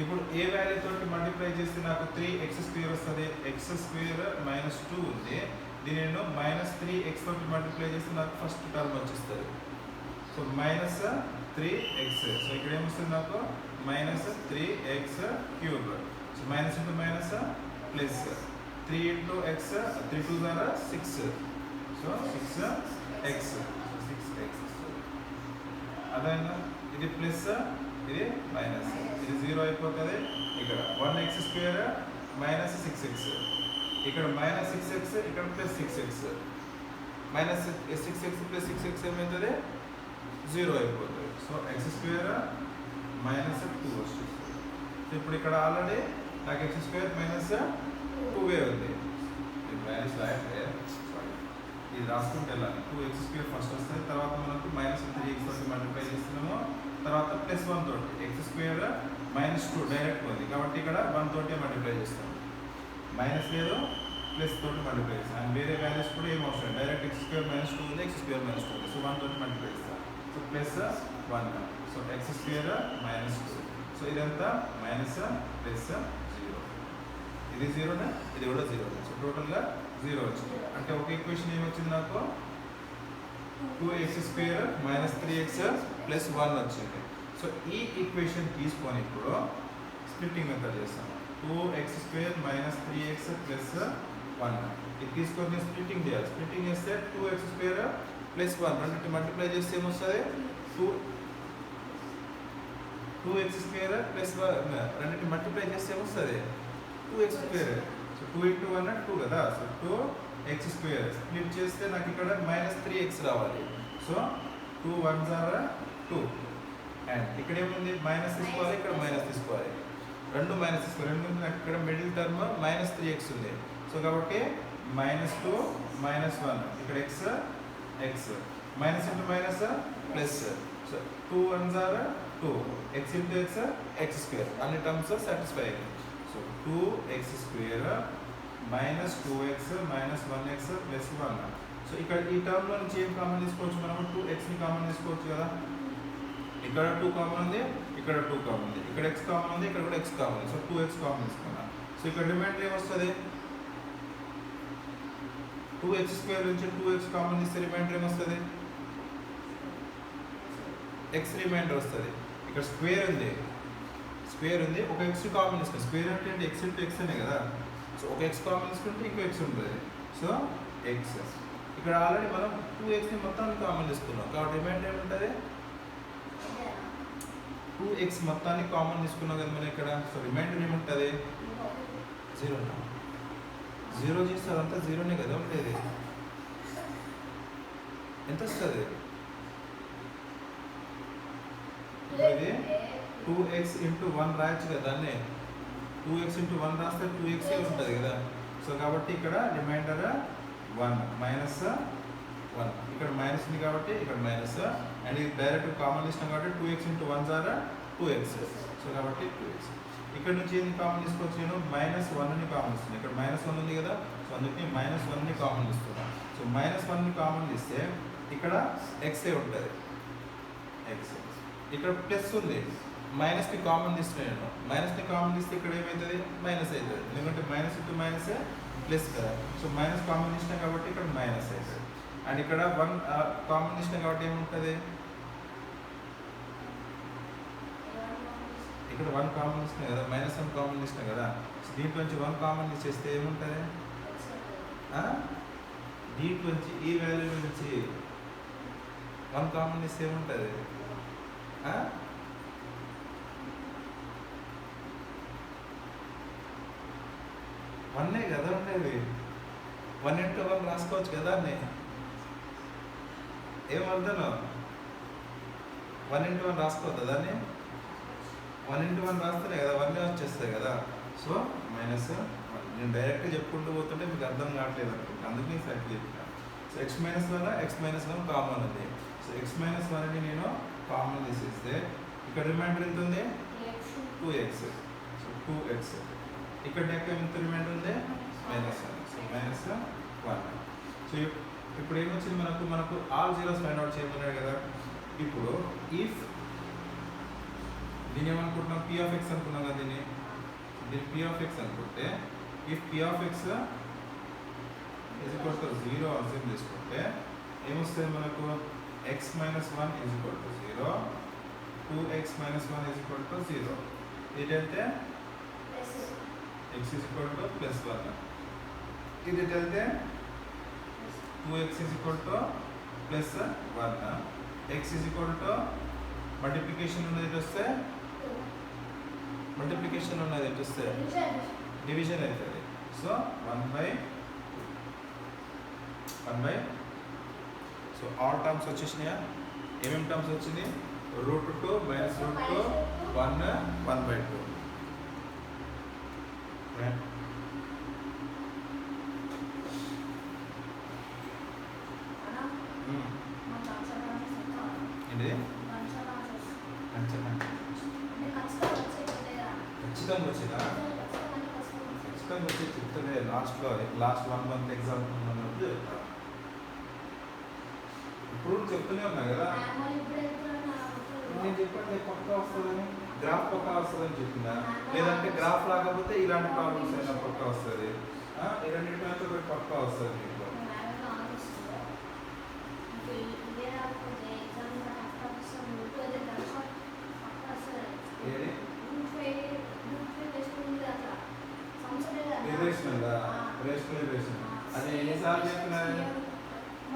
ఇప్పుడు ఏ వాల్యూ తోటి మల్టిప్లై చేస్తే నాకు 3x స్క్వేర్ వస్తుంది? ఎక్స్ స్క్వేర్ మైనస్ 2 ఉంది, దీని నేను మైనస్ 3x తోటి మల్టిప్లై చేస్తే నాకు ఫస్ట్ టర్మ్ వచ్చేస్తుంది. So minus 3x. సో ఇక్కడ ఏమొస్తుంది నాకు? Minus 3x cube. So minus into minus plus 3 into X, 3 2 ద్వారా 6. సో 6x వస్తుంది. అదైనా ఇది ప్లస్, ఇది మైనస్, ఇది 0 అయిపోతుంది. ఇక్కడ 1x స్క్వేర్ మైనస్ 6x, ఇక్కడ మైనస్ 6x, ఇక్కడ plus 6x. Minus 6x plus 6x ఏమవుతుంది? 0 అయిపోతుంది. సో ఎక్స్ స్క్వేర్ మైనస్ 2 వస్తుంది. సో ఇప్పుడు ఇక్కడ ఆల్రెడీ నాకు ఎక్స్ స్క్వేర్ మైనస్ 2 ఉంది. ఇది మైనస్ రాయట్లే, ఇది రాసుకుంటే వెళ్ళాలి. 2x స్క్వేర్ ఫస్ట్ వస్తుంది, తర్వాత మనకు మైనస్ 3x తోటి మల్టిప్లై చేస్తున్నాము, తర్వాత ప్లస్ 1 తోటి. ఎక్స్ స్క్వేర్ మైనస్ 2 డైరెక్ట్ ఉంది కాబట్టి ఇక్కడ 1 తోటి మల్టిప్లై చేస్తాం. మైనస్ లేదు, ప్లస్ తోటి మల్టిప్లై చేస్తాం. అండ్ వేరే వాల్యూస్ కూడా ఏం అవసరం, డైరెక్ట్ ఎక్స్ స్క్వేర్ మైనస్ 2 ఉంది, ఎక్స్ స్క్వేర్ మైనస్ 2 ఉంది, సో 1 తోటి మల్టిప్లై చేస్తాం. So plus 1, so X square minus 2. So ఇదంతా మైనస్ ప్లస్ 0. ఇది 0నే, ఇది కూడా 0. సో టోటల్గా 0 వచ్చింది. అంటే ఒక ఈక్వేషన్ ఏమొచ్చింది నాకు? 2x square minus 3x plus 1 వచ్చింది. సో ఈ ఈక్వేషన్ తీసుకొని ఇప్పుడు స్ప్లిట్టింగ్ మెథడ్ చేస్తాం. 2x square minus 3x plus 1 ఇది తీసుకొని స్ప్లిట్టింగ్ చేయాలి. స్ప్లిట్టింగ్ చేస్తే 2x స్క్వేర్ ప్లస్ 1 రెండింటి మల్టిప్లై చేస్తే ఏమొస్తుంది? 2x స్క్వేర్ ప్లస్ 1 రెండింటి మల్టిప్లై చేస్తే ఏమొస్తుంది? 2x square. సో 2 ఇంటూ 1 2 కదా, సో 2x స్క్వేర్ స్ప్లిట్ చేస్తే నాకు ఇక్కడ మైనస్ 3x రావాలి. సో 2 1s are 2 అండ్ ఇక్కడ ఏముంది? మైనస్ తీసుకోవాలి, ఇక్కడ మైనస్ తీసుకోవాలి, రెండు మైనస్ తీసుకోవాలి. ఎందుకంటే నాకు ఇక్కడ మిడిల్ టర్మ్ మైనస్ 3x ఉంది. సో కాబట్టి మైనస్ 2 మైనస్ 1, ఇక్కడ x minus into minus plus. So 2 1s are 2, x into x square, అన్ని టర్మ్స్ సాటిస్ఫై అయ్యాయి. So 2x square minus 2x minus 1x plus 1. So ఇక్కడ ఈ టర్మ్లో నుంచి ఏం కామన్ తీసుకోవచ్చు? మనము 2xని కామన్ తీసుకోవచ్చు కదా. ఇక్కడ 2 కామన్ ఉంది, ఇక్కడ 2 కామన్ ఉంది, ఇక్కడ x కామన్ ఉంది, ఇక్కడ కూడా x కామన్ ఉంది. సో 2x కామన్ తీసుకున్నాం. సో ఇక్కడ రిమైండర్ ఏమొస్తుంది? 2x స్క్వేర్ నుంచి 2x కామన్ తీస్తే రిమైండర్ ఏమొస్తుంది? x రిమైండర్ వస్తుంది. ఇక్కడ స్క్వేర్ ఉంది, ఒక x కామన్ తీసుకుంటే, స్క్వేర్ అంటే x ఇంటూ x అనే కదా. సో ఒక x కామన్ తీసుకుంటే ఇంకో x ఉంటుంది. సో x ఇక్కడ ఆల్రెడీ మనం 2xని మొత్తాన్ని కామన్ తీసుకున్నాం కాబట్టి రిమైండర్ ఏముంటుంది? 2x మొత్తాన్ని కామన్ తీసుకున్నాం కదా మనం ఇక్కడ. సో రిమైండర్ ఏముంటుంది? 0. 0 చేస్తే అదంతా 0నే కదా ఉంటుంది. ఎంత వస్తుంది? ఇది 2x ఇంటూ 1 రాయొచ్చు కదా, దాన్ని 2x ఇంటూ 1 రాస్తే 2x ఉంటుంది కదా. సో కాబట్టి ఇక్కడ రిమైండర్ 1 మైనస్ 1, ఇక్కడ మైనస్ ఉంది కాబట్టి ఇక్కడ మైనస్, అండ్ ఇది డైరెక్ట్ కామన్ ఇస్తాం కాబట్టి 2x into 1s are 2x. So కాబట్టి 2x. ఇక్కడ నుంచి ఏది కామన్ తీసుకోవచ్చు? నేను మైనస్ 1ని కామన్ ఇస్తున్నాను. ఇక్కడ మైనస్ 1 ఉంది కదా, సో అందుకే మైనస్ 1ని కామన్ ఇస్తున్నాను. సో మైనస్ 1ని కామన్ ఇస్తే ఇక్కడ ఎక్సే ఉంటుంది, x. ఇక్కడ ప్లస్ ఉంది, మైనస్ని కామన్ తీస్తున్నాను. మైనస్ని కామన్ తీస్తే ఇక్కడ ఏమవుతుంది? మైనస్ అవుతుంది. ఎందుకంటే మైనస్ ఇంటూ మైనస్ ప్లస్ కదా. సో మైనస్ కామన్ ఇచ్చినాం కాబట్టి ఇక్కడ మైనస్ అవుతుంది. అండ్ ఇక్కడ 1 కామన్ ఇచ్చినాం కాబట్టి ఏముంటుంది? ఇక్కడ 1 కామన్ ఇచ్చినాం కదా, మైనస్ 1 కామన్ ఇచ్చినాం కదా. దీంట్లో నుంచి 1 కామన్ ఇచ్చేస్తే ఏముంటుంది? దీంట్లో నుంచి ఈ వాల్యూ నుంచి వన్ కామన్ ఇస్తే ఏముంటుంది? వన్నే కదా ఉండేది. 1 into 1 రాసుకోవచ్చు కదా అన్నీ. ఏమర్థం? 1 into 1 రాసుకోవద్దా దాన్ని? 1 into 1 రాస్తేనే కదా 1 వచ్చేస్తాయి కదా. సో మైనస్ నేను డైరెక్ట్గా చెప్పుకుంటూ పోతుంటే మీకు అర్థం కావట్లేదు అనుకుంటా, అందుకే నేను సైకిల్ చెప్పిన. సో x-1 కామన్ ఉంది. సో x-1ని నేను కామన్ తీసేస్తే ఇక్కడ రిమైండర్ ఎంత ఉంది? 2x. So 2x. ఇక్కడ ఎంత రిమైండర్ ఉంది? -1. సో -1. సో ఇప్పుడు ఏమొచ్చింది మనకు ఆల్ జీరోస్ ఫైండ్ అవుట్ చేయమన్నాడు కదా. ఇప్పుడు ఇఫ్ దీని ఏమనుకుంటున్నాం? p of x అనుకున్నాం కదా. దీన్ని p of x అనుకుంటే if p of x is equal to 0 అర్థం చేసుకుంటే ఏమొస్తుంది మనకు? x - 1 is equal to 0, 2x - 1 is equal to 0. ఇది అయితే x is equal to +1. ఇది అయితే 2x is equal to +1. x is equal to multiplication ఉన్నది వస్తే మల్టిప్లికేషన్ ఉన్నది వస్తే డివిజన్ అవుతుంది. సో 1/2. సో ఆల్ టర్మ్స్ వచ్చేసినాయా? ఏమేమి టర్మ్స్ వచ్చినాయి? √2 - √2 1 1/2. ఏంటి? ఖచ్చితంగా వచ్చిందా? ఖచ్చితంగా వచ్చి చెప్తుంది లాస్ట్ 1 month ఎగ్జామ్ ఉన్నప్పుడు చెప్తా. ఇప్పుడు చెప్తూనే ఉన్నా కదా నేను చెప్పండి పక్కా వస్తుందని, గ్రాఫ్ పక్కా వస్తుందని చెప్పిన. లేదంటే గ్రాఫ్ రాకపోతే ఇలాంటి ప్రాబ్లమ్స్ అయినా పక్కా వస్తుంది. ఈ రెండింటితో ఒకటి పక్కా వస్తుంది మీకు. రేషనల్ అది ఎన్నిసార్లు చెప్తున్నారు?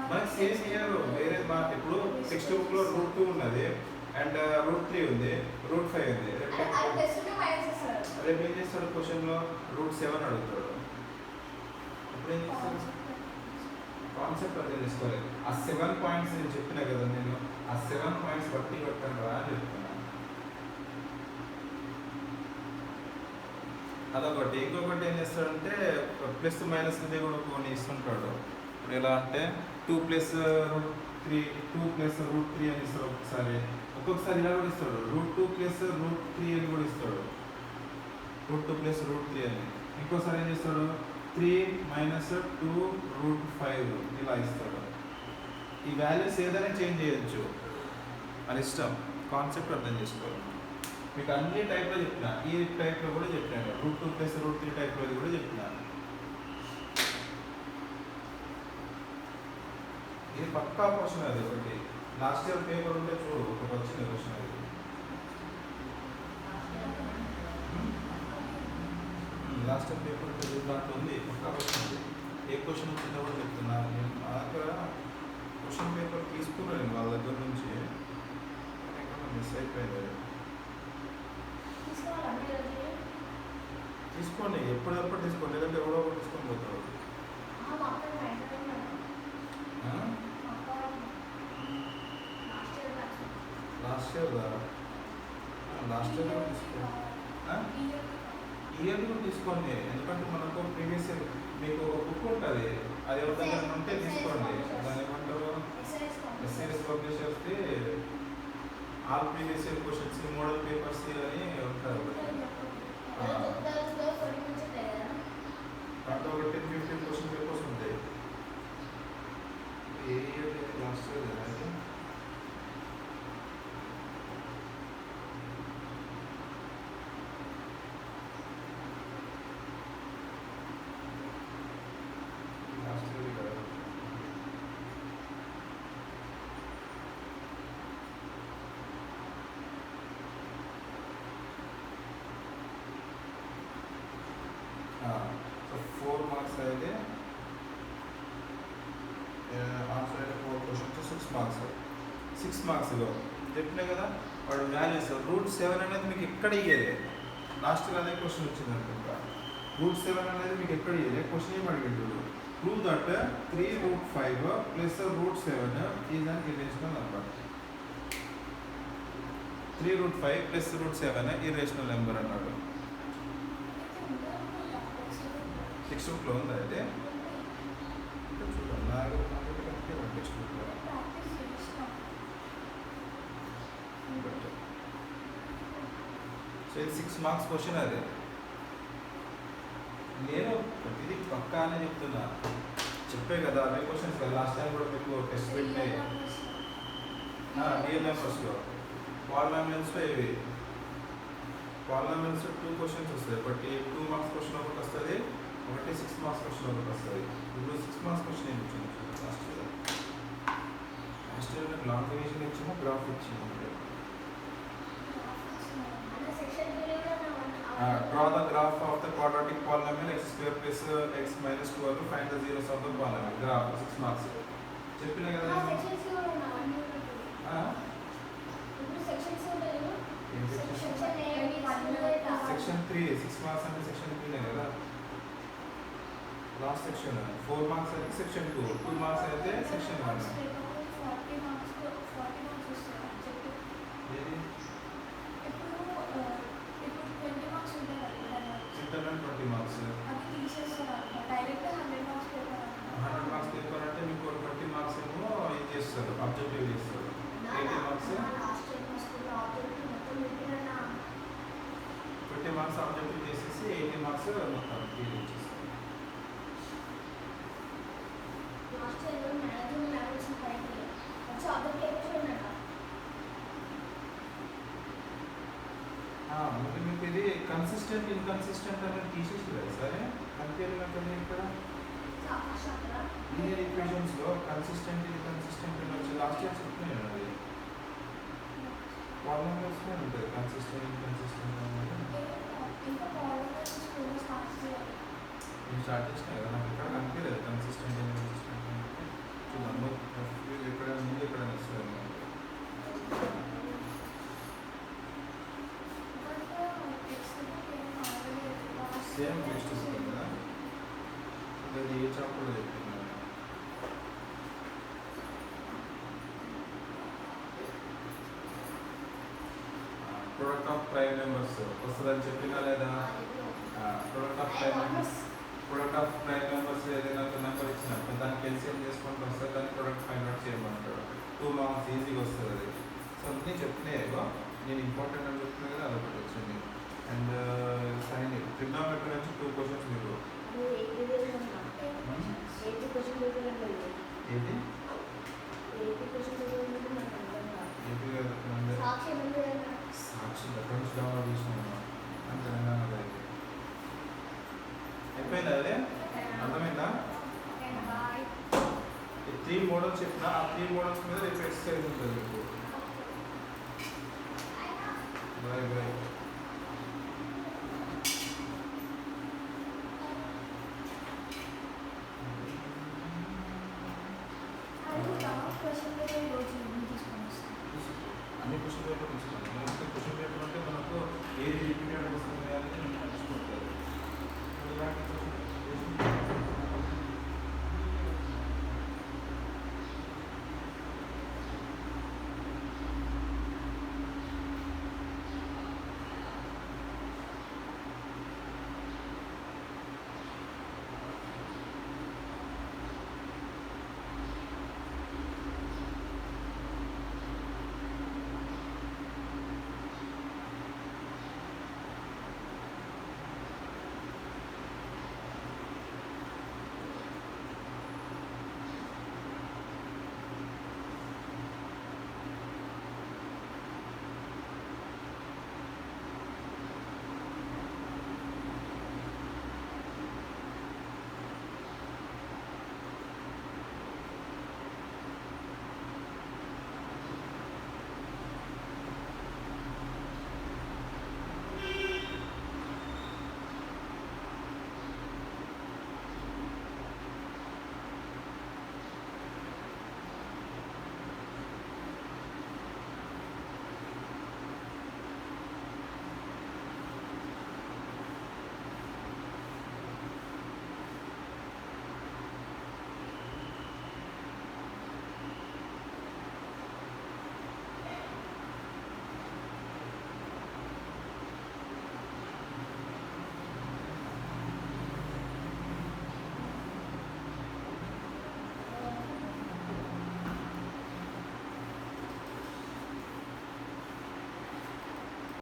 మనకి సేమ్ ఇయర్ వేరే ఇప్పుడు టెక్స్ట్ బుక్ లో √2 ఉన్నది అండ్ √3 ఉంది, √5 ఉంది. రేపు ఏం చేస్తాడు? క్వశ్చన్ లో √7 అడుగుతాడు. ఇప్పుడు ఏం చేస్తాడు? కాన్సెప్ట్ అర్థం చేసుకోలేదు. ఆ 7 పాయింట్స్ నేను చెప్పినా కదా, నేను ఆ 7 పాయింట్స్ బట్టి కొట్టాను రా అని చెప్తున్నా. అదొకటి. ఇంకొకటి ఏం చేస్తాడంటే ప్లస్ మైనస్ ఇది కూడా కొన్ని ఇస్తుంటాడు. ఇప్పుడు ఎలా అంటే 2 + √3 అని ఇస్తాడు ఒక్కొక్కసారి. ఒక్కొక్కసారి ఇలా కూడా ఇస్తాడు √2 + √3 అని కూడా ఇస్తాడు. √2 + √3 అని. ఇంకోసారి ఏం చేస్తాడు? 3 - 2 √5 ఇలా ఇస్తాడు. ఈ వాల్యూస్ ఏదైనా చేంజ్ చేయొచ్చు, అని ఇష్టం. కాన్సెప్ట్ అర్థం చేసుకోవాలి. మీకు అన్ని టైప్లో చెప్పిన, ఈ టైప్లో కూడా చెప్పినాను. √2 + √3 టైప్లో కూడా చెప్పినాను. ఇది పక్కా క్వశ్చన్. అది ఒకటి లాస్ట్ ఇయర్ పేపర్ ఉంటే చూడు, ఒకటి వచ్చింది క్వశ్చన్. అది లాస్ట్ ఇయర్ పేపర్ ఉంటే దాంట్లో ఉంది పక్కా క్వశ్చన్. ఏ క్వశ్చన్ వచ్చిందో కూడా చెప్తున్నాను. నేను నా దగ్గర క్వశ్చన్ పేపర్ తీసుకున్నాను వాళ్ళ దగ్గర నుంచి, మిస్ అయిపోయింది. తీసుకోండి, ఎప్పుడెప్పుడు తీసుకోండి, లేదంటే ఎవడో ఒకటి తీసుకొని పోతాడు. లాస్ట్ ఇయర్ కూడా తీసుకోండి. ఇయర్ కూడా తీసుకోండి, ఎందుకంటే మనకు ప్రీవియస్ ఇయర్ మీకు ఒక బుక్ ఉంటుంది, అది ఎవరి దగ్గర ఉంటే తీసుకోండి. దాని ఏమంటారు? ఎస్ఐఎస్ పబ్లిషర్స్కి all previous year questions model papers అని ఉంటారు. దాంట్లో ఒక 10-15 క్వశ్చన్ పేపర్స్ ఉంటాయి. ఏ ఇయర్? లాస్ట్ ఇయర్ కదా అది. లాస్ట్ ఇయర్ కదా. సో 4 మార్క్స్ అయితే ఆన్సర్ అయితే 4 క్వశ్చన్స్ 6 మార్క్స్. 6 మార్క్స్లో చెప్పినా కదా వాడు వాల్యూస్ √7 అనేది మీకు ఎక్కడ ఇయ్యేది లాస్ట్లో అదే క్వశ్చన్ వచ్చింది అనుకుంటా √7 అనేది మీకు ఎక్కడ ఇయ్యేది క్వశ్చన్ ఏం అడిగిండు prove that 3√5 plus √7 is an irrational number 3√5 plus √7 irrational number అన్నాడు టెక్స్ట్ బుక్లో ఉందా అయితే చూడండి టెక్స్ట్ బుక్లో సో ఇది 6 మార్క్స్ క్వశ్చన్ అది నేను ప్రతిదీ పక్కా అని చెప్తున్నా చెప్పే కదా అవే క్వశ్చన్స్ కదా లాస్ట్ టైం కూడా మీకు టెస్ట్ పెట్టే రియల్ నెంబర్స్లో పాలినామియల్స్లో ఇవి పాలినామియల్స్ 2 క్వశ్చన్స్ వస్తాయి ఒకటి 2 మార్క్స్ క్వశ్చన్ ఒకటి వస్తుంది ఒకటి 6 మార్క్స్ క్వశ్చన్ ఒకటి వస్తుంది ఇప్పుడు 6 మార్క్స్ క్వశ్చన్ ఏమి వచ్చింది లాస్ట్ ఇయర్ లాంగ్ డివిజన్ ఇచ్చాము గ్రాఫ్ ఇచ్చాము draw the graph of the quadratic polynomial x square plus x minus 12 find the zeros of the polynomial graph 6 marks చెప్పినా కదా సెక్షన్ 3 6 మార్క్స్ అంటే సెక్షన్ 3 నే కదా లాస్ట్ సెక్షన్ 4 మార్క్స్ అయితే section 2 2 marks అయితే section 1 internal 20 marks 100 marks paper అంటే మీకు 20 marks ఏమో ఇది చేస్తారు ఆబ్జెక్టివ్ చేస్తారు 80 మార్క్స్ 20 మార్క్స్ ఆబ్జెక్టివ్ చేసేసి 80 మార్క్స్ మొత్తం క్లియర్ చేస్తారు అంటే మీకు ఇది కన్సిస్టెంట్ ఇన్కన్సిస్టెంట్ అనేది తీసేసి కదా సరే కంపేర్ అంటే ఇక్కడ లీనియర్ ఈక్వేషన్స్లో కన్సిస్టెంట్ ఇన్కన్సిస్టెంట్ అని వచ్చి లాస్ట్ ఇయర్ చెప్తున్నాను అది పాలినామియల్స్లో ఉంటుంది కన్సిస్టెంట్ ఇన్కన్సిస్టెంట్ అనేది నేను స్టార్ట్ చేసిన కదా నాకు ఇక్కడ కనిపించలేదు కన్సిస్టెంట్ ఇన్కన్సిస్టెంట్ అంటే చూద్దాం ఎక్కడ ముందు ఎక్కడ వస్తుంది సేమ్ టెక్స్ట్ వస్తుంది కదా అది ఏ చాప్టర్లో చెప్తున్నాను ప్రొడక్ట్ ఆఫ్ ప్రైమ్ నెంబర్స్ వస్తుందని చెప్పినా లేదా ప్రొడక్ట్ ఆఫ్ ప్రైమ్ నెంబర్స్ ఏదైనా ఒక నెంబర్ ఇచ్చినప్పుడు దానికి ఎల్సిఎం చేసుకుంటూ వస్తుంది దాన్ని ప్రొడక్ట్ ఫైండ్ అవుట్ చేయమంటాడు 2 మార్క్స్ ఈజీగా వస్తుంది అది సో అన్నీ చెప్తున్నాయి నేను ఇంపార్టెంట్ అని చెప్తున్నా కదా అదొకటి వచ్చింది అండ్ సైన్ ట్రిగ్నోమెట్రీ నుంచి 2 క్వశ్చన్స్ మీకు ఏంటి సాక్షి ఎక్కడి నుంచి డౌన్లోడ్ చేసినాను అని తెలంగాణ అయిపోయిందా అదే అర్థమైందా 3 మోడల్స్ చెప్పిన ఆ 3 మోడల్స్ మీద రేపు ఎక్సర్సైజ్ ఉంటుంది మీకు బాయ్ బాయ్ అన్ని క్వశ్చన్ పేపర్ తీసుకున్నాను క్వశ్చన్ పేపర్ అంటే మనకు ఏది రిపీటెడ్ వస్తుంది అనేది నేను తెలుసుకుంటాను ఇలాంటి